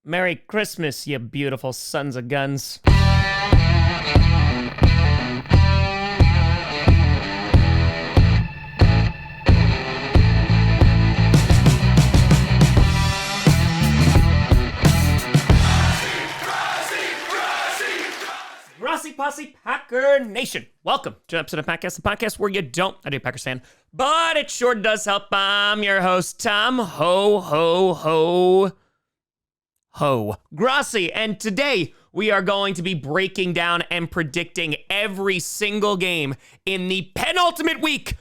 Merry Christmas, you beautiful sons of guns. Grossi Posse Packer Nation. Welcome to an episode of Packcast, the podcast where you don't, I do Packers fan, but it sure does help. I'm your host, Tom Ho Grossi, and today we are going to be breaking down and predicting every single game in the penultimate week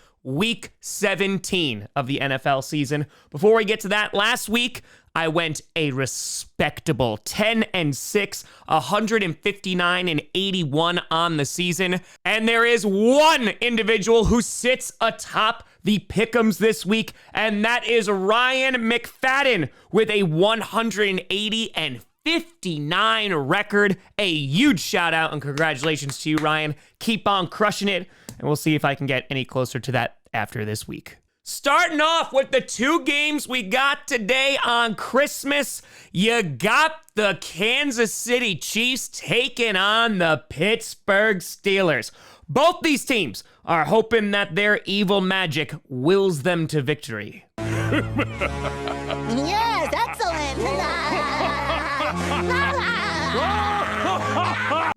17 of the NFL season. Before we get to that, last week I went a respectable 10-6, 159-81 on the season. And there is one individual who sits atop the pick'ems this week, and that is Ryan McFadden with a 180-59 record. A huge shout out and congratulations to you, Ryan. Keep on crushing it, and we'll see if I can get any closer to that after this week. Starting off with the two games we got today on Christmas, you got the Kansas City Chiefs taking on the Pittsburgh Steelers. Both these teams are hoping that their evil magic wills them to victory. Yes, excellent.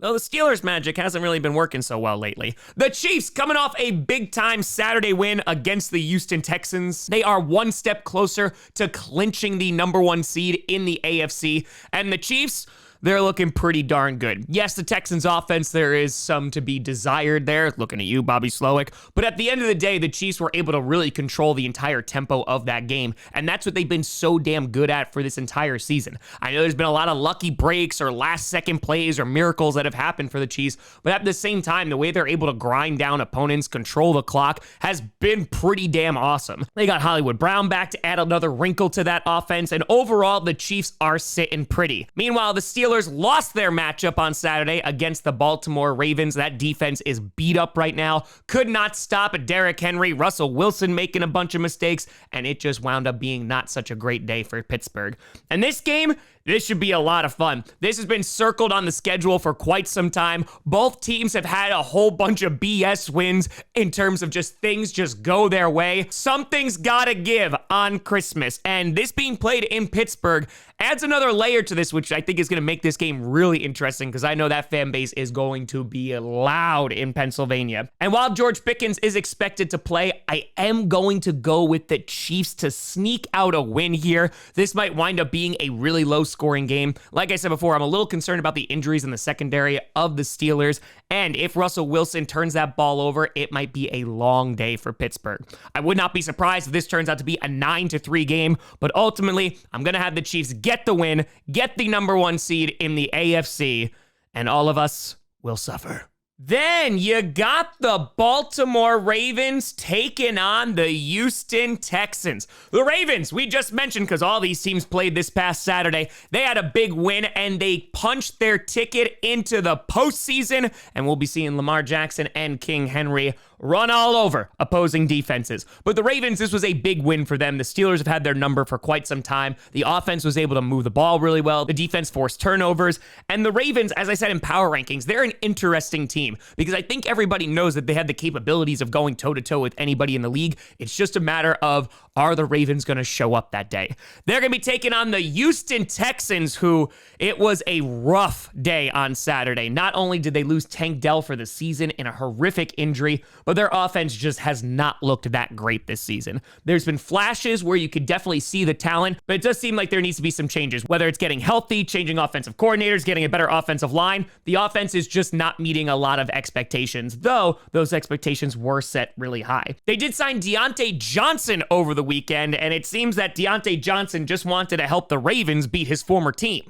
Though the Steelers' magic hasn't really been working so well lately. The Chiefs coming off a big-time Saturday win against the Houston Texans. They are one step closer to clinching the number one seed in the AFC. And the Chiefs, they're looking pretty darn good. Yes, the Texans' offense, there is some to be desired there. Looking at you, Bobby Slowick. But at the end of the day, the Chiefs were able to really control the entire tempo of that game. And that's what they've been so damn good at for this entire season. I know there's been a lot of lucky breaks or last-second plays or miracles that have happened for the Chiefs. But at the same time, the way they're able to grind down opponents, control the clock, has been pretty damn awesome. They got Hollywood Brown back to add another wrinkle to that offense. And overall, the Chiefs are sitting pretty. Meanwhile, the Steelers lost their matchup on Saturday against the Baltimore Ravens. That defense is beat up right now. Could not stop Derrick Henry, Russell Wilson making a bunch of mistakes, and it just wound up being not such a great day for Pittsburgh. And this game, this should be a lot of fun. This has been circled on the schedule for quite some time. Both teams have had a whole bunch of BS wins in terms of just things just go their way. Something's gotta give on Christmas, and this being played in Pittsburgh adds another layer to this, which I think is going to make this game really interesting because I know that fan base is going to be loud in Pennsylvania. And while George Pickens is expected to play, I am going to go with the Chiefs to sneak out a win here. This might wind up being a really low-scoring game. Like I said before, I'm a little concerned about the injuries in the secondary of the Steelers, and if Russell Wilson turns that ball over, it might be a long day for Pittsburgh. I would not be surprised if this turns out to be a 9-3 game, but ultimately, I'm going to have the Chiefs get the win, get the number one seed in the AFC, and all of us will suffer. Then you got the Baltimore Ravens taking on the Houston Texans. The Ravens, we just mentioned because all these teams played this past Saturday. They had a big win and they punched their ticket into the postseason. And we'll be seeing Lamar Jackson and King Henry run all over opposing defenses. But the Ravens, this was a big win for them. The Steelers have had their number for quite some time. The offense was able to move the ball really well. The defense forced turnovers. And the Ravens, as I said in power rankings, they're an interesting team because I think everybody knows that they have the capabilities of going toe-to-toe with anybody in the league. It's just a matter of, are the Ravens going to show up that day? They're going to be taking on the Houston Texans, who it was a rough day on Saturday. Not only did they lose Tank Dell for the season in a horrific injury, but their offense just has not looked that great this season. There's been flashes where you could definitely see the talent, but it does seem like there needs to be some changes, whether it's getting healthy, changing offensive coordinators, getting a better offensive line. The offense is just not meeting a lot of expectations, though those expectations were set really high. They did sign Deontay Johnson over the weekend, and it seems that Deontay Johnson just wanted to help the Ravens beat his former team.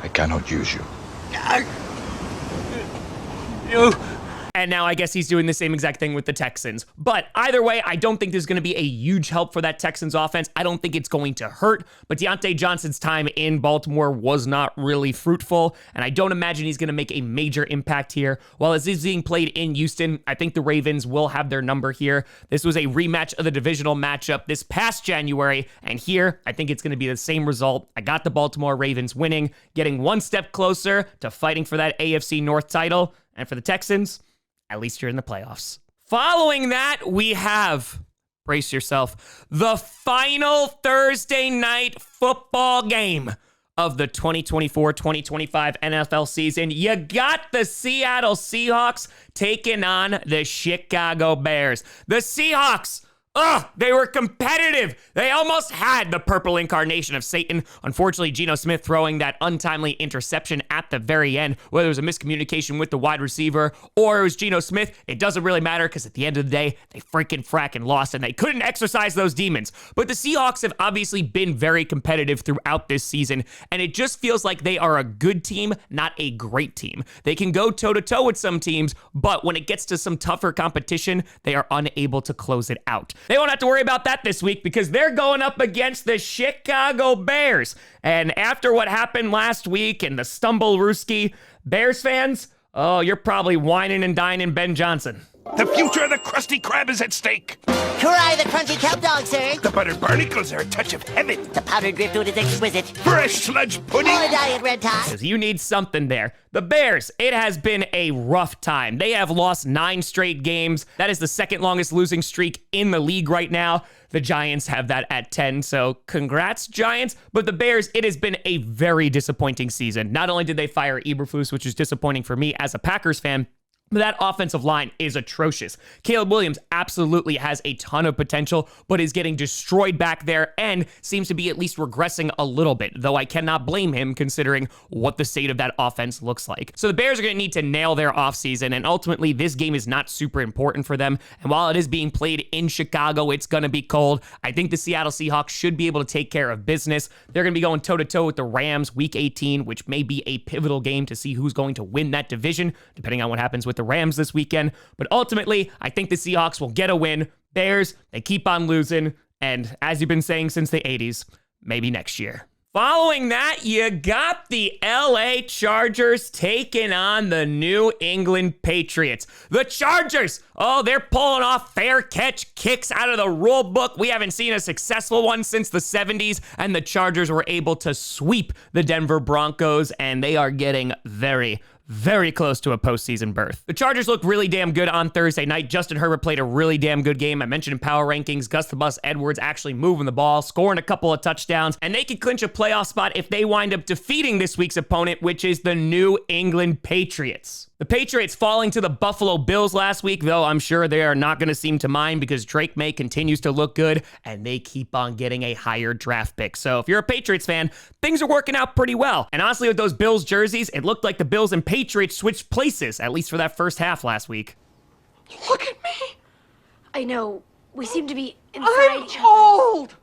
I cannot use you. And now I guess he's doing the same exact thing with the Texans. But either way, I don't think there's going to be a huge help for that Texans offense. I don't think it's going to hurt. But Deontay Johnson's time in Baltimore was not really fruitful. And I don't imagine he's going to make a major impact here. While this is being played in Houston, I think the Ravens will have their number here. This was a rematch of the divisional matchup this past January. And here, I think it's going to be the same result. I got the Baltimore Ravens winning, getting one step closer to fighting for that AFC North title. And for the Texans, at least you're in the playoffs. Following that, we have, brace yourself, the final Thursday night football game of the 2024-2025 NFL season. You got the Seattle Seahawks taking on the Chicago Bears. The Seahawks, they were competitive. They almost had the purple incarnation of Satan. Unfortunately, Geno Smith throwing that untimely interception at the very end, whether it was a miscommunication with the wide receiver or it was Geno Smith, it doesn't really matter because at the end of the day, they fracking lost and they couldn't exercise those demons. But the Seahawks have obviously been very competitive throughout this season, and it just feels like they are a good team, not a great team. They can go toe-to-toe with some teams, but when it gets to some tougher competition, they are unable to close it out. They won't have to worry about that this week because they're going up against the Chicago Bears. And after what happened last week and the stumble-rooski, Bears fans, you're probably whining and dining Ben Johnson. The future of the Krusty Krab is at stake. Hurrah, the crunchy kelp dog, sir. The buttered barnacles are a touch of heaven. The powdered driftwood is exquisite. Fresh sludge pudding. Or a diet red top. Because you need something there. The Bears, it has been a rough time. They have lost 9 straight games. That is the second longest losing streak in the league right now. The Giants have that at 10, so congrats, Giants. But the Bears, it has been a very disappointing season. Not only did they fire Eberflus, which is disappointing for me as a Packers fan, but that offensive line is atrocious. Caleb Williams absolutely has a ton of potential, but is getting destroyed back there and seems to be at least regressing a little bit, though I cannot blame him considering what the state of that offense looks like. So the Bears are going to need to nail their offseason, and ultimately this game is not super important for them. And while it is being played in Chicago, it's going to be cold. I think the Seattle Seahawks should be able to take care of business. They're going to be going toe-to-toe with the Rams week 18, which may be a pivotal game to see who's going to win that division, depending on what happens with the Rams this weekend. But ultimately, I think the Seahawks will get a win. Bears, they keep on losing. And as you've been saying since the 80s, maybe next year. Following that, you got the LA Chargers taking on the New England Patriots. The Chargers, they're pulling off fair catch kicks out of the rule book. We haven't seen a successful one since the 70s, and the Chargers were able to sweep the Denver Broncos, and they are getting very close to a postseason berth. The Chargers look really damn good on Thursday night. Justin Herbert played a really damn good game. I mentioned in power rankings, Gus the Bus Edwards actually moving the ball, scoring a couple of touchdowns, and they could clinch a playoff spot if they wind up defeating this week's opponent, which is the New England Patriots. The Patriots falling to the Buffalo Bills last week, though I'm sure they are not going to seem to mind because Drake May continues to look good and they keep on getting a higher draft pick. So if you're a Patriots fan, things are working out pretty well. And honestly, with those Bills jerseys, it looked like the Bills and Patriots switched places, at least for that first half last week. Look at me. I know. We seem to be inside I'm each other. old.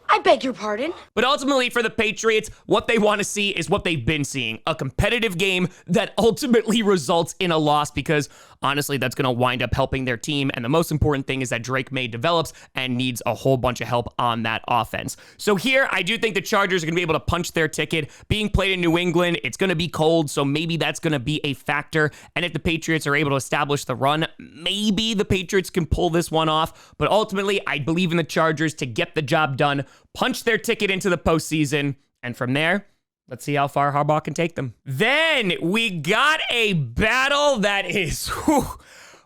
I beg your pardon. But ultimately for the Patriots, what they want to see is what they've been seeing. A competitive game that ultimately results in a loss because honestly, that's going to wind up helping their team. And the most important thing is that Drake May develops and needs a whole bunch of help on that offense. So here, I do think the Chargers are going to be able to punch their ticket. Being played in New England, it's going to be cold, so maybe that's going to be a factor. And if the Patriots are able to establish the run, maybe the Patriots can pull this one off. But ultimately, I believe in the Chargers to get the job done, punch their ticket into the postseason, and from there, let's see how far Harbaugh can take them. Then we got a battle that is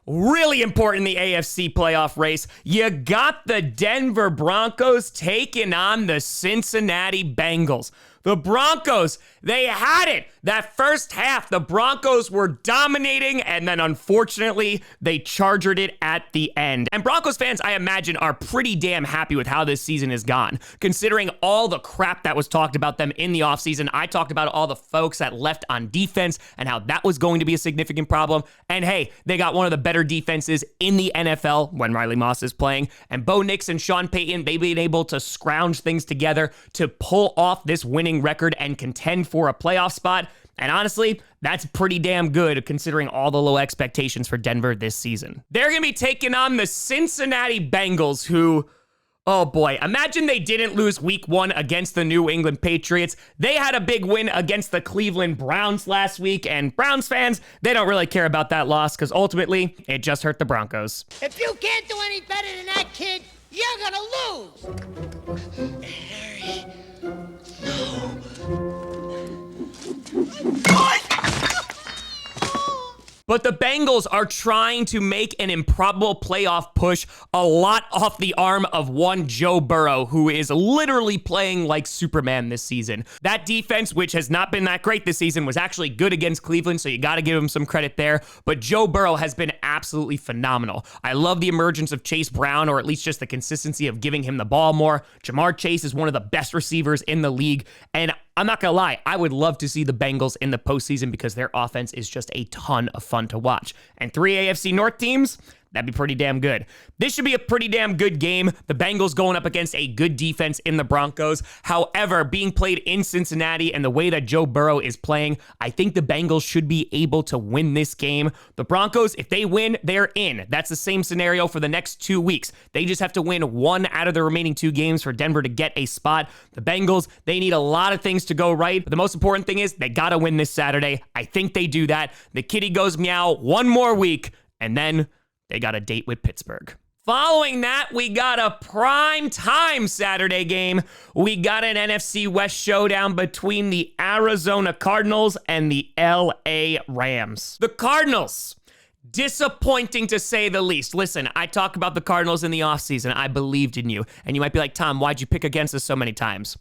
really important in the AFC playoff race. You got the Denver Broncos taking on the Cincinnati Bengals. The Broncos, they had it. That first half, the Broncos were dominating, and then unfortunately, they chargered it at the end. And Broncos fans, I imagine, are pretty damn happy with how this season has gone. Considering all the crap that was talked about them in the offseason, I talked about all the folks that left on defense and how that was going to be a significant problem. And hey, they got one of the better defenses in the NFL when Riley Moss is playing. And Bo Nix and Sean Payton, they've been able to scrounge things together to pull off this winning winning record and contend for a playoff spot. And honestly, that's pretty damn good considering all the low expectations for Denver this season. They're going to be taking on the Cincinnati Bengals, who, oh boy, imagine they didn't lose week 1 against the New England Patriots. They had a big win against the Cleveland Browns last week, and Browns fans, they don't really care about that loss because ultimately, it just hurt the Broncos. If you can't do any better than that, kid, you're gonna lose. Harry, But the Bengals are trying to make an improbable playoff push a lot off the arm of one Joe Burrow, who is literally playing like Superman this season. That defense, which has not been that great this season, was actually good against Cleveland, so you got to give him some credit there. But Joe Burrow has been absolutely phenomenal. I love the emergence of Chase Brown, or at least just the consistency of giving him the ball more. Jamar Chase is one of the best receivers in the league, and I'm not gonna lie, I would love to see the Bengals in the postseason because their offense is just a ton of fun to watch. And 3 AFC North teams, that'd be pretty damn good. This should be a pretty damn good game. The Bengals going up against a good defense in the Broncos. However, being played in Cincinnati and the way that Joe Burrow is playing, I think the Bengals should be able to win this game. The Broncos, if they win, they're in. That's the same scenario for the next 2 weeks. They just have to win 1 out of the remaining 2 games for Denver to get a spot. The Bengals, they need a lot of things to go right, but the most important thing is they gotta win this Saturday. I think they do that. The kitty goes meow 1 more week, and then they got a date with Pittsburgh. Following that, we got a prime time Saturday game. We got an NFC West showdown between the Arizona Cardinals and the LA Rams. The Cardinals, disappointing to say the least. Listen, I talked about the Cardinals in the offseason. I believed in you. And you might be like, Tom, why'd you pick against us so many times?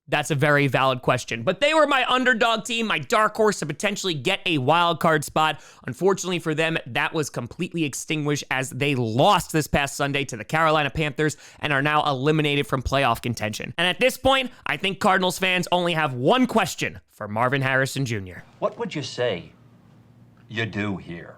That's a very valid question. But they were my underdog team, my dark horse to potentially get a wild card spot. Unfortunately for them, that was completely extinguished as they lost this past Sunday to the Carolina Panthers and are now eliminated from playoff contention. And at this point, I think Cardinals fans only have one question for Marvin Harrison Jr. What would you say you do here?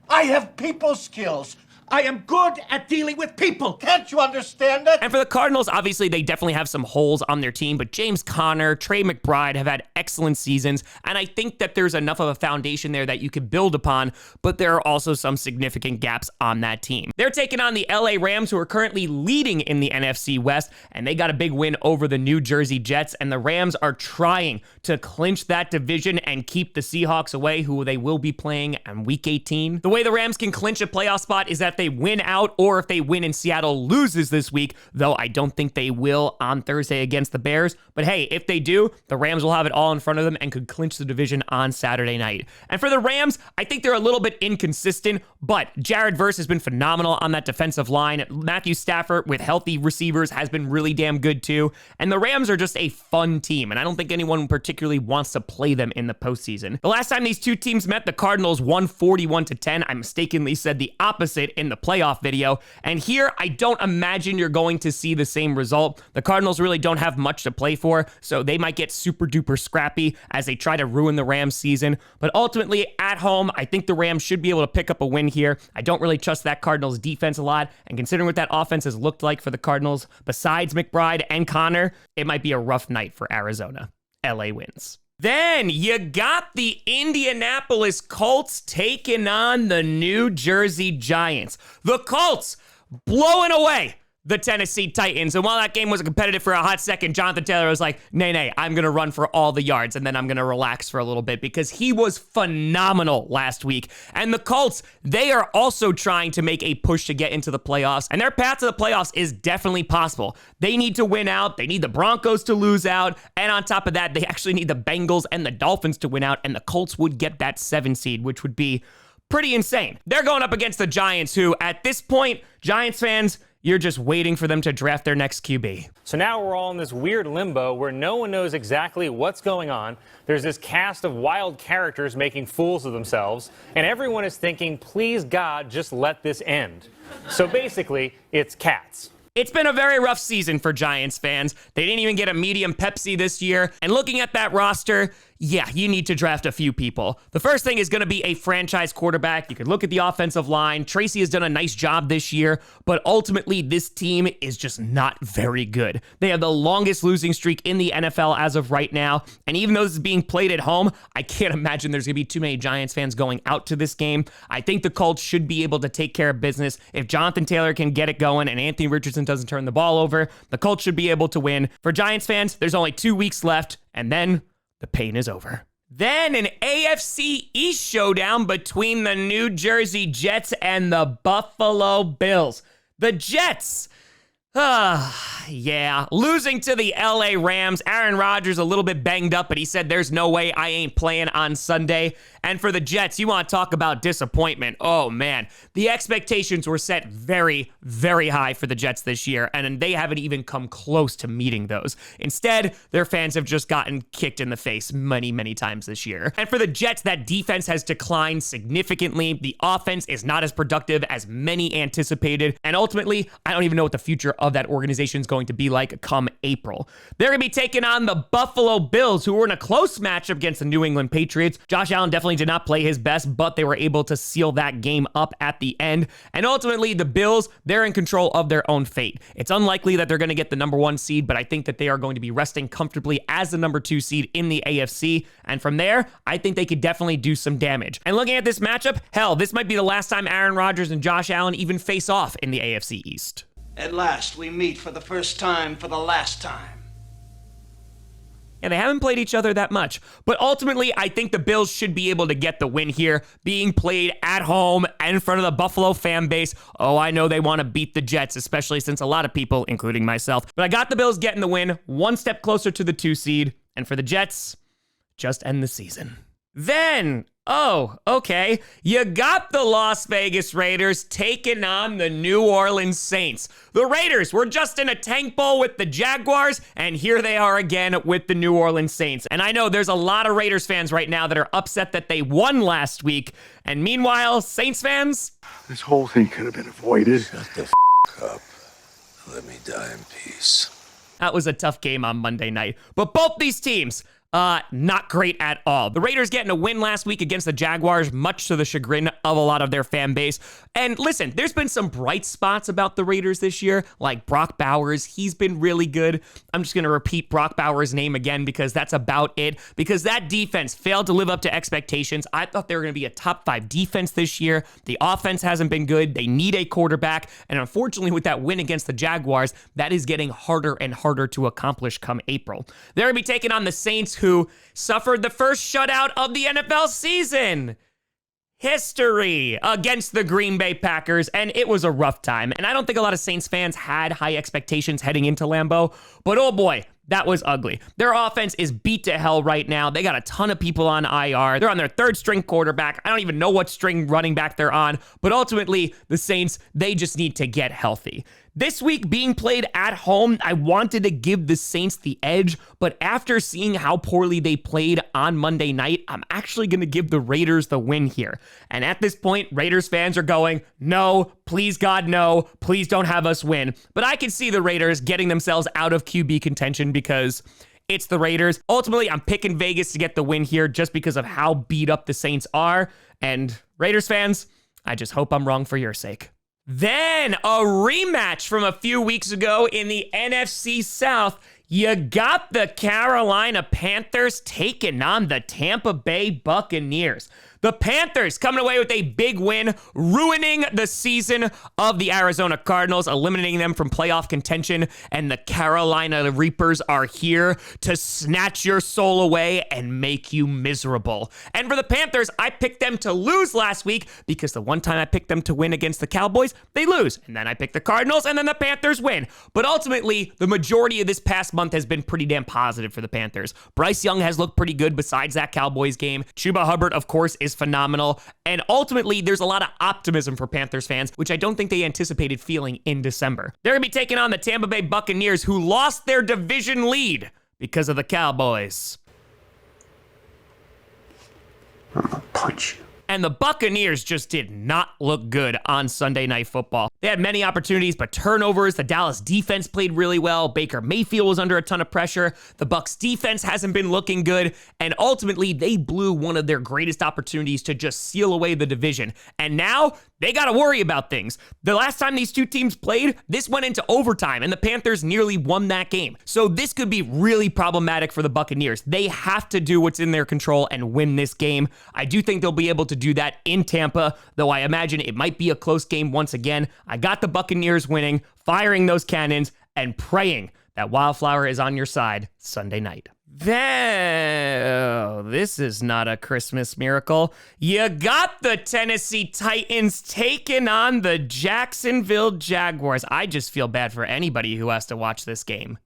I have people skills. I am good at dealing with people. Can't you understand it? And for the Cardinals, obviously, they definitely have some holes on their team, but James Conner, Trey McBride have had excellent seasons, and I think that there's enough of a foundation there that you could build upon, but there are also some significant gaps on that team. They're taking on the LA Rams, who are currently leading in the NFC West, and they got a big win over the New Jersey Jets, and the Rams are trying to clinch that division and keep the Seahawks away, who they will be playing on Week 18. The way the Rams can clinch a playoff spot is that they win out, or if they win and Seattle loses this week, though I don't think they will on Thursday against the Bears. But hey, if they do, the Rams will have it all in front of them and could clinch the division on Saturday night. And for the Rams, I think they're a little bit inconsistent, but Jared Verse has been phenomenal on that defensive line. Matthew Stafford with healthy receivers has been really damn good too. And the Rams are just a fun team, and I don't think anyone particularly wants to play them in the postseason. The last time these two teams met, the Cardinals won 41-10. I mistakenly said the opposite in the playoff video. And here, I don't imagine you're going to see the same result. The Cardinals really don't have much to play for, so they might get super duper scrappy as they try to ruin the Rams season. But ultimately, at home, I think the Rams should be able to pick up a win here. I don't really trust that Cardinals defense a lot, and considering what that offense has looked like for the Cardinals, besides McBride and Connor, it might be a rough night for Arizona. LA wins. Then you got the Indianapolis Colts taking on the New Jersey Giants. The Colts blowing away the Tennessee Titans. And while that game was competitive for a hot second, Jonathan Taylor was like, nay, I'm going to run for all the yards, and then I'm going to relax for a little bit because he was phenomenal last week. And the Colts, they are also trying to make a push to get into the playoffs, and their path to the playoffs is definitely possible. They need to win out. They need the Broncos to lose out. And on top of that, they actually need the Bengals and the Dolphins to win out, and the Colts would get that 7 seed, which would be pretty insane. They're going up against the Giants, who at this point, Giants fans, you're just waiting for them to draft their next QB. So now we're all in this weird limbo where no one knows exactly what's going on. There's this cast of wild characters making fools of themselves, and everyone is thinking, please God, just let this end. So basically, it's cats. It's been a very rough season for Giants fans. They didn't even get a medium Pepsi this year. And looking at that roster, yeah, you need to draft a few people. The first thing is going to be a franchise quarterback. You can look at the offensive line. Tracy has done a nice job this year, but ultimately this team is just not very good. They have the longest losing streak in the NFL as of right now, and even though this is being played at home, I can't imagine there's going to be too many Giants fans going out to this game. I think the Colts should be able to take care of business. If Jonathan Taylor can get it going and Anthony Richardson doesn't turn the ball over, the Colts should be able to win. For Giants fans, there's only 2 weeks left, and then the pain is over. Then an AFC East showdown between the New Jersey Jets and the Buffalo Bills. The Jets, yeah, losing to the LA Rams. Aaron Rodgers a little bit banged up, but he said there's no way I ain't playing on Sunday. And for the Jets, you want to talk about disappointment. Oh, man. The expectations were set very, very high for the Jets this year, and they haven't even come close to meeting those. Instead, their fans have just gotten kicked in the face many, many times this year. And for the Jets, that defense has declined significantly. The offense is not as productive as many anticipated. And ultimately, I don't even know what the future of that organization is going to be like come April. They're going to be taking on the Buffalo Bills, who were in a close matchup against the New England Patriots. Josh Allen definitely did not play his best, but they were able to seal that game up at the end. And ultimately, the Bills, they're in control of their own fate. It's unlikely that they're going to get the number 1 seed, but I think that they are going to be resting comfortably as the number 2 seed in the AFC. And from there, I think they could definitely do some damage. And looking at this matchup, hell, this might be the last time Aaron Rodgers and Josh Allen even face off in the AFC East. At last, we meet for the first time for the last time. And they haven't played each other that much. But ultimately, I think the Bills should be able to get the win here, being played at home and in front of the Buffalo fan base. Oh, I know they want to beat the Jets, especially since a lot of people, including myself. But I got the Bills getting the win, 1 step closer to the 2 seed. And for the Jets, just end the season. Then, oh, okay, you got the Las Vegas Raiders taking on the New Orleans Saints. The Raiders were just in a tank bowl with the Jaguars, and here they are again with the New Orleans Saints. And I know there's a lot of Raiders fans right now that are upset that they won last week. And meanwhile, Saints fans, This whole thing could have been avoided. Shut the up. Let me die in peace. that was a tough game on Monday night. But both these teams, not great at all. The Raiders getting a win last week against the Jaguars, much to the chagrin of a lot of their fan base. And listen, there's been some bright spots about the Raiders this year, like Brock Bowers. He's been really good. I'm just going to repeat Brock Bowers' name again because that's about it. Because that defense failed to live up to expectations. I thought they were going to be a top 5 defense this year. The offense hasn't been good. They need a quarterback. And unfortunately, with that win against the Jaguars, that is getting harder and harder to accomplish come April. They're going to be taking on the Saints, who suffered the first shutout of the NFL season. History against the Green Bay Packers, and it was a rough time. And I don't think a lot of Saints fans had high expectations heading into Lambeau, but oh boy, that was ugly. Their offense is beat to hell right now. They got a ton of people on IR. They're on their 3rd string quarterback. I don't even know what string running back they're on, but ultimately, the Saints, they just need to get healthy. This week being played at home, I wanted to give the Saints the edge, but after seeing how poorly they played on Monday night, I'm actually going to give the Raiders the win here. And at this point, Raiders fans are going, no, please God, no, please don't have us win. But I can see the Raiders getting themselves out of QB contention because it's the Raiders. Ultimately, I'm picking Vegas to get the win here just because of how beat up the Saints are. And Raiders fans, I just hope I'm wrong for your sake. Then a rematch from a few weeks ago in the NFC South. You got the Carolina Panthers taking on the Tampa Bay Buccaneers. The Panthers coming away with a big win, ruining the season of the Arizona Cardinals, eliminating them from playoff contention, and the Carolina Reapers are here to snatch your soul away and make you miserable. And for the Panthers, I picked them to lose last week because the one time I picked them to win against the Cowboys, they lose. And then I picked the Cardinals, and then the Panthers win. But ultimately, the majority of this past month has been pretty damn positive for the Panthers. Bryce Young has looked pretty good besides that Cowboys game. Chuba Hubbard, of course, is phenomenal. And ultimately, there's a lot of optimism for Panthers fans, which I don't think they anticipated feeling in December. They're going to be taking on the Tampa Bay Buccaneers, who lost their division lead because of the Cowboys. I'm gonna punch you. And the Buccaneers just did not look good on Sunday Night Football. They had many opportunities, but turnovers. The Dallas defense played really well. Baker Mayfield was under a ton of pressure. The Bucs defense hasn't been looking good. And ultimately, they blew one of their greatest opportunities to just seal away the division. And now they got to worry about things. The last time these two teams played, this went into overtime, and the Panthers nearly won that game. So this could be really problematic for the Buccaneers. They have to do what's in their control and win this game. I do think they'll be able to do that in Tampa, though I imagine it might be a close game once again. I got the Buccaneers winning, firing those cannons, and praying that Wildflower is on your side Sunday night. This is not a Christmas miracle. You got the Tennessee Titans taking on the Jacksonville Jaguars. I just feel bad for anybody who has to watch this game.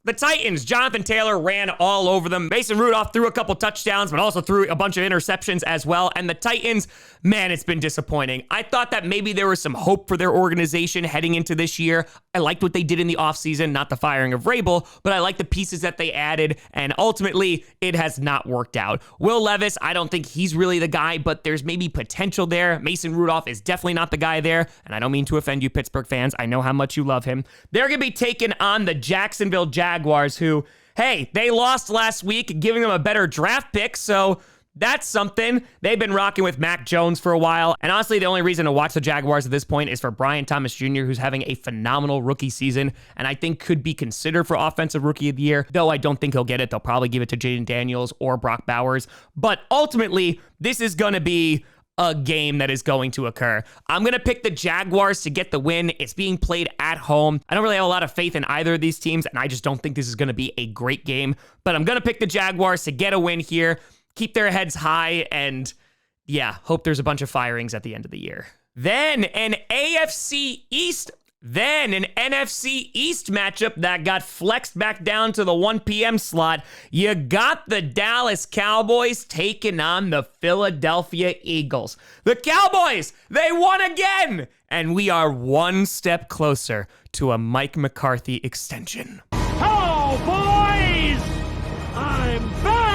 The Titans, Jonathan Taylor ran all over them. Mason Rudolph threw a couple touchdowns, but also threw a bunch of interceptions as well. And the Titans, man, it's been disappointing. I thought that maybe there was some hope for their organization heading into this year. I liked what they did in the offseason, not the firing of Vrabel, but I like the pieces that they added, and ultimately, it has not worked out. Will Levis, I don't think he's really the guy, but there's maybe potential there. Mason Rudolph is definitely not the guy there, and I don't mean to offend you Pittsburgh fans. I know how much you love him. They're going to be taking on the Jacksonville Jaguars, who, hey, they lost last week, giving them a better draft pick, so that's something. They've been rocking with Mac Jones for a while, and honestly, the only reason to watch the Jaguars at this point is for Brian Thomas Jr., who's having a phenomenal rookie season, and I think could be considered for Offensive Rookie of the Year, though I don't think he'll get it. They'll probably give it to Jaden Daniels or Brock Bowers, but ultimately, this is going to be a game that is going to occur. I'm going to pick the Jaguars to get the win. It's being played at home. I don't really have a lot of faith in either of these teams, and I just don't think this is going to be a great game, but I'm going to pick the Jaguars to get a win here, keep their heads high, and yeah, hope there's a bunch of firings at the end of the year. Then an NFC East matchup that got flexed back down to the 1 p.m. slot. You got the Dallas Cowboys taking on the Philadelphia Eagles. The Cowboys, they won again! And we are one step closer to a Mike McCarthy extension. Oh, boys! I'm back!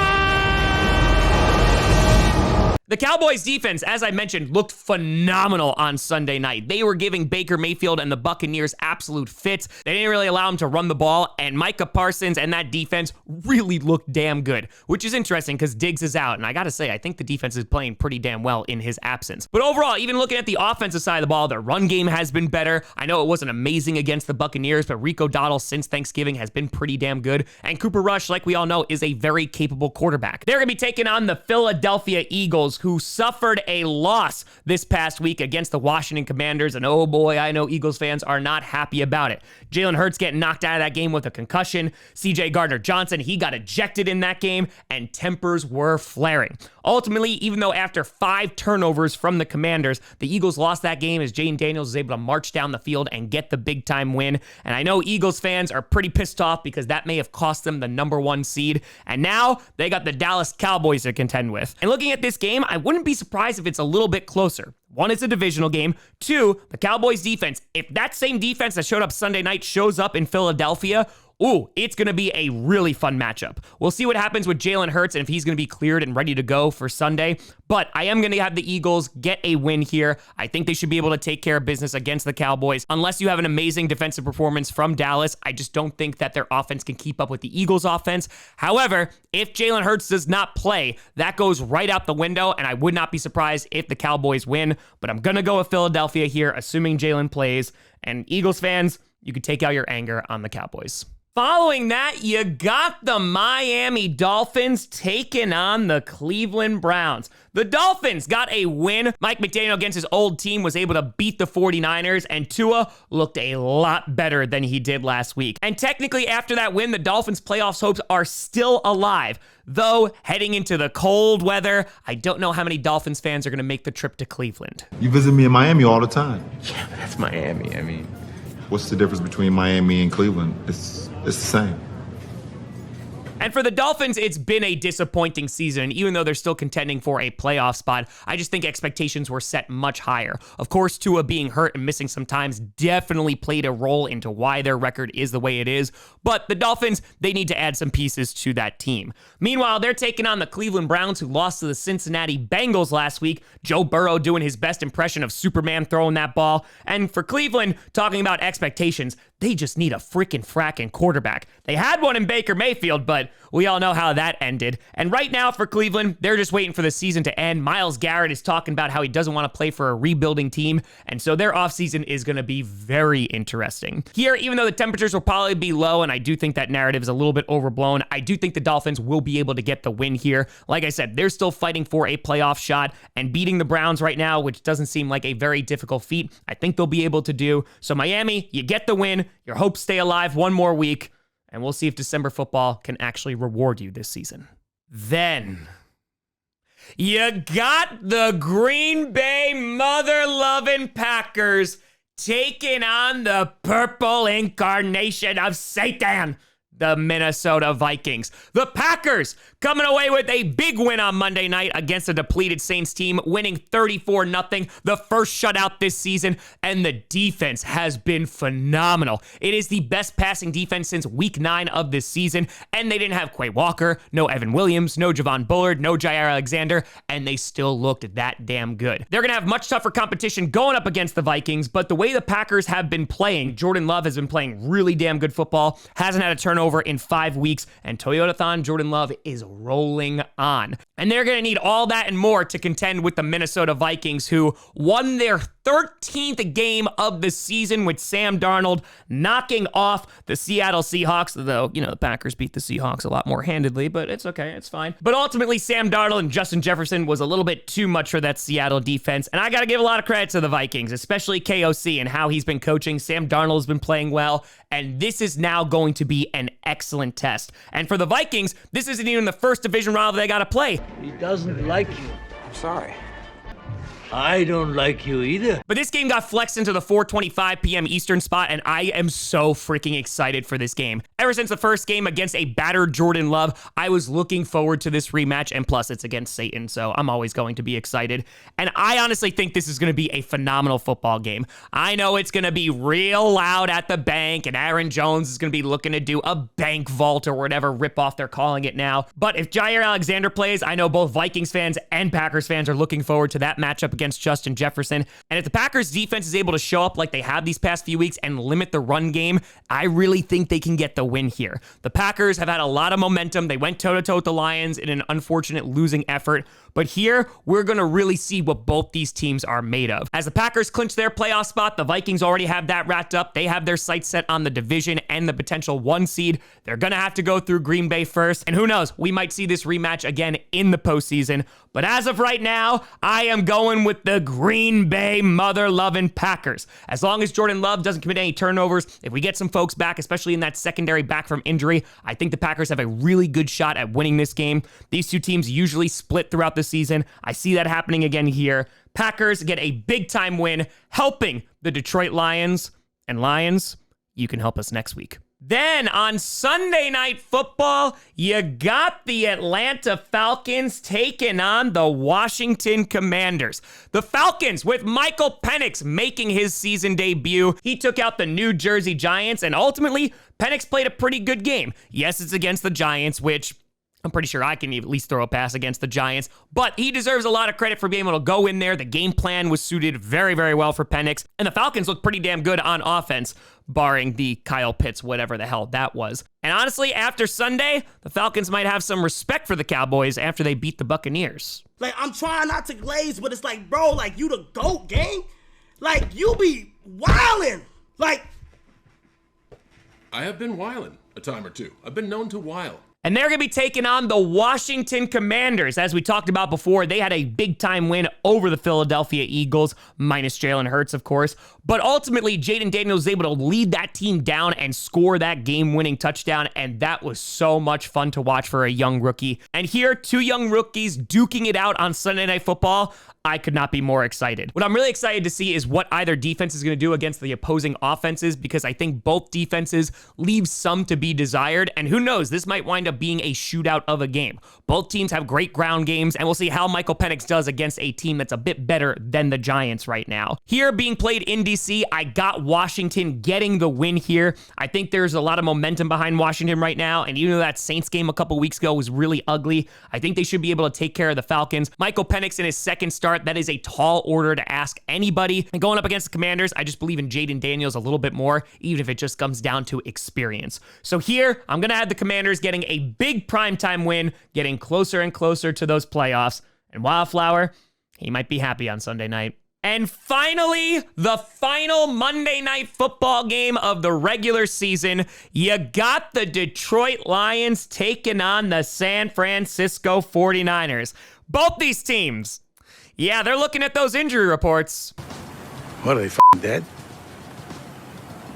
The Cowboys defense, as I mentioned, looked phenomenal on Sunday night. They were giving Baker Mayfield and the Buccaneers absolute fits. They didn't really allow him to run the ball, and Micah Parsons and that defense really looked damn good, which is interesting because Diggs is out, and I gotta say, I think the defense is playing pretty damn well in his absence. But overall, even looking at the offensive side of the ball, their run game has been better. I know it wasn't amazing against the Buccaneers, but Rico Dowdle since Thanksgiving has been pretty damn good, and Cooper Rush, like we all know, is a very capable quarterback. They're gonna be taking on the Philadelphia Eagles, who suffered a loss this past week against the Washington Commanders, and oh boy, I know Eagles fans are not happy about it. Jalen Hurts getting knocked out of that game with a concussion. CJ Gardner-Johnson, he got ejected in that game, and tempers were flaring. Ultimately, even though after 5 turnovers from the Commanders, the Eagles lost that game as Jaden Daniels was able to march down the field and get the big-time win. And I know Eagles fans are pretty pissed off because that may have cost them the #1 seed. And now they got the Dallas Cowboys to contend with. And looking at this game, I wouldn't be surprised if it's a little bit closer. 1, it's a divisional game. 2, the Cowboys defense, if that same defense that showed up Sunday night shows up in Philadelphia, ooh, it's going to be a really fun matchup. We'll see what happens with Jalen Hurts and if he's going to be cleared and ready to go for Sunday. But I am going to have the Eagles get a win here. I think they should be able to take care of business against the Cowboys. Unless you have an amazing defensive performance from Dallas, I just don't think that their offense can keep up with the Eagles' offense. However, if Jalen Hurts does not play, that goes right out the window, and I would not be surprised if the Cowboys win. But I'm going to go with Philadelphia here, assuming Jalen plays. And Eagles fans, you can take out your anger on the Cowboys. Following that, you got the Miami Dolphins taking on the Cleveland Browns. The Dolphins got a win. Mike McDaniel against his old team was able to beat the 49ers, and Tua looked a lot better than he did last week. And technically, after that win, the Dolphins' playoffs hopes are still alive. Though, heading into the cold weather, I don't know how many Dolphins fans are going to make the trip to Cleveland. You visit me in Miami all the time. Yeah, but that's Miami. I mean, what's the difference between Miami and Cleveland? It's the same. And for the Dolphins, it's been a disappointing season. Even though they're still contending for a playoff spot, I just think expectations were set much higher. Of course, Tua being hurt and missing some times definitely played a role into why their record is the way it is. But the Dolphins, they need to add some pieces to that team. Meanwhile, they're taking on the Cleveland Browns, who lost to the Cincinnati Bengals last week. Joe Burrow doing his best impression of Superman throwing that ball. And for Cleveland, talking about expectations, they just need a freaking fracking quarterback. They had one in Baker Mayfield, but we all know how that ended. And right now for Cleveland, they're just waiting for the season to end. Myles Garrett is talking about how he doesn't want to play for a rebuilding team, and so their offseason is going to be very interesting. Here, even though the temperatures will probably be low, and I do think that narrative is a little bit overblown, I do think the Dolphins will be able to get the win here. Like I said, they're still fighting for a playoff shot, and beating the Browns right now, which doesn't seem like a very difficult feat, I think they'll be able to do. So Miami, you get the win. Your hopes stay alive one more week, and we'll see if December football can actually reward you this season. Then you got the Green Bay mother-loving Packers taking on the purple incarnation of Satan, the Minnesota Vikings. The Packers coming away with a big win on Monday night against a depleted Saints team, winning 34-0, the first shutout this season, and the defense has been phenomenal. It is the best passing defense since week 9 of this season, and they didn't have Quay Walker, no Evan Williams, no Javon Bullard, no Jair Alexander, and they still looked that damn good. They're going to have much tougher competition going up against the Vikings, but the way the Packers have been playing, Jordan Love has been playing really damn good football, hasn't had a turnover in 5 weeks, and Toyotathon Jordan Love is rolling on. And they're going to need all that and more to contend with the Minnesota Vikings, who won their 13th game of the season with Sam Darnold knocking off the Seattle Seahawks, though, you know, the Packers beat the Seahawks a lot more handedly, but it's okay, it's fine. But ultimately, Sam Darnold and Justin Jefferson was a little bit too much for that Seattle defense, and I got to give a lot of credit to the Vikings, especially KOC and how he's been coaching. Sam Darnold has been playing well, and this is now going to be an excellent test. And for the Vikings, this isn't even the first division rival they got to play. He doesn't like you. I'm sorry. I don't like you either. But this game got flexed into the 4:25 p.m. Eastern spot, and I am so freaking excited for this game. Ever since the first game against a battered Jordan Love, I was looking forward to this rematch, and plus it's against Satan, so I'm always going to be excited. And I honestly think this is going to be a phenomenal football game. I know it's going to be real loud at the bank, and Aaron Jones is going to be looking to do a bank vault or whatever ripoff they're calling it now. But if Jair Alexander plays, I know both Vikings fans and Packers fans are looking forward to that matchup against Justin Jefferson. And if the Packers defense is able to show up like they have these past few weeks and limit the run game, I really think they can get the win here. The Packers have had a lot of momentum. They went toe-to-toe with the Lions in an unfortunate losing effort. But here, we're going to really see what both these teams are made of. As the Packers clinch their playoff spot, the Vikings already have that wrapped up. They have their sights set on the division and the potential 1 seed. They're going to have to go through Green Bay first. And who knows, we might see this rematch again in the postseason. But as of right now, I am going with the Green Bay mother-loving Packers. As long as Jordan Love doesn't commit any turnovers, if we get some folks back, especially in that secondary back from injury, I think the Packers have a really good shot at winning this game. These two teams usually split throughout the season. I see that happening again here. Packers get a big-time win, helping the Detroit Lions. And Lions, you can help us next week. Then on Sunday Night Football, you got the Atlanta Falcons taking on the Washington Commanders. The Falcons with Michael Penix making his season debut. He took out the New Jersey Giants, and ultimately, Penix played a pretty good game. Yes, it's against the Giants, which I'm pretty sure I can at least throw a pass against the Giants, but he deserves a lot of credit for being able to go in there. The game plan was suited very, very well for Penix, and the Falcons looked pretty damn good on offense, barring the Kyle Pitts, whatever the hell that was. And honestly, after Sunday, the Falcons might have some respect for the Cowboys after they beat the Buccaneers. Like, I'm trying not to glaze, but it's like, bro, like, you the GOAT, gang? Like, you be wildin'. Like, I have been wildin' a time or two. I've been known to wild. And they're going to be taking on the Washington Commanders. As we talked about before, they had a big-time win over the Philadelphia Eagles, minus Jalen Hurts, of course. But ultimately, Jaden Daniels was able to lead that team down and score that game-winning touchdown, and that was so much fun to watch for a young rookie. And here, two young rookies duking it out on Sunday Night Football. I could not be more excited. What I'm really excited to see is what either defense is going to do against the opposing offenses, because I think both defenses leave some to be desired, and who knows, this might wind up being a shootout of a game. Both teams have great ground games, and we'll see how Michael Penix does against a team that's a bit better than the Giants right now. Here, being played in DC, I got Washington getting the win here. I think there's a lot of momentum behind Washington right now, and even though that Saints game a couple weeks ago was really ugly, I think they should be able to take care of the Falcons. Michael Penix in his second start, that is a tall order to ask anybody. And going up against the Commanders, I just believe in Jaden Daniels a little bit more, even if it just comes down to experience. So here, I'm going to have the Commanders getting a big primetime win, getting closer and closer to those playoffs. And Wildflower, he might be happy on Sunday night. And finally, the final Monday Night Football game of the regular season. You got the Detroit Lions taking on the San Francisco 49ers. Both these teams, yeah, they're looking at those injury reports. What, are they dead?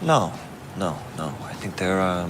No. I think they're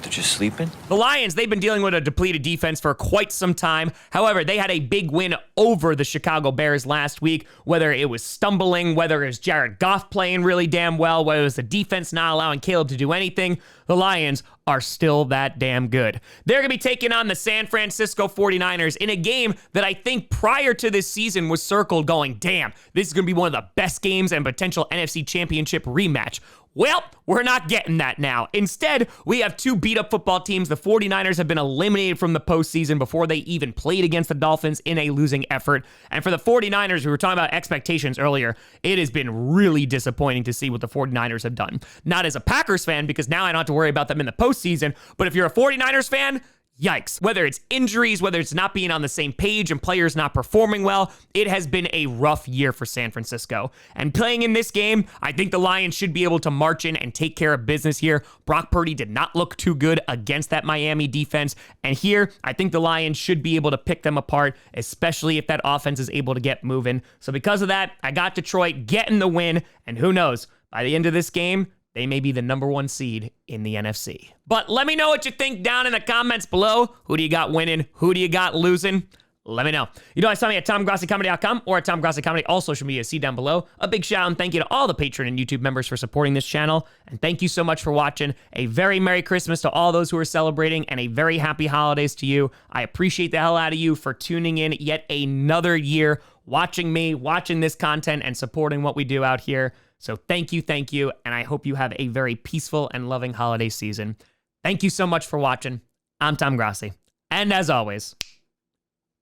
just sleeping. The Lions, they've been dealing with a depleted defense for quite some time. However, they had a big win over the Chicago Bears last week, whether it was stumbling, whether it was Jared Goff playing really damn well, whether it was the defense not allowing Caleb to do anything. The Lions are still that damn good. They're going to be taking on the San Francisco 49ers in a game that I think prior to this season was circled going, damn, this is going to be one of the best games and potential NFC Championship rematch. Well, we're not getting that now. Instead, we have two beat-up football teams. The 49ers have been eliminated from the postseason before they even played against the Dolphins in a losing effort. And for the 49ers, we were talking about expectations earlier, it has been really disappointing to see what the 49ers have done. Not as a Packers fan, because now I don't have to worry about them in the postseason, but if you're a 49ers fan, yikes. Whether it's injuries, whether it's not being on the same page and players not performing well, it has been a rough year for San Francisco. And playing in this game, I think the Lions should be able to march in and take care of business here. Brock Purdy did not look too good against that Miami defense. And here, I think the Lions should be able to pick them apart, especially if that offense is able to get moving. So because of that, I got Detroit getting the win. And who knows, by the end of this game, they may be the #1 seed in the NFC. But let me know what you think down in the comments below. Who do you got winning? Who do you got losing? Let me know. You know, I saw me at TomGrossiComedy.com or at Tom Grossi Comedy, all social media, see down below. A big shout out and thank you to all the Patreon and YouTube members for supporting this channel. And thank you so much for watching. A very Merry Christmas to all those who are celebrating and a very Happy Holidays to you. I appreciate the hell out of you for tuning in yet another year, watching me, watching this content, and supporting what we do out here. So thank you, and I hope you have a very peaceful and loving holiday season. Thank you so much for watching. I'm Tom Grossi, and as always,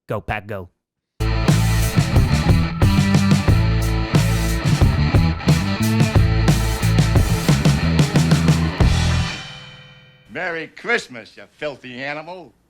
go Pack Go. Merry Christmas, you filthy animal.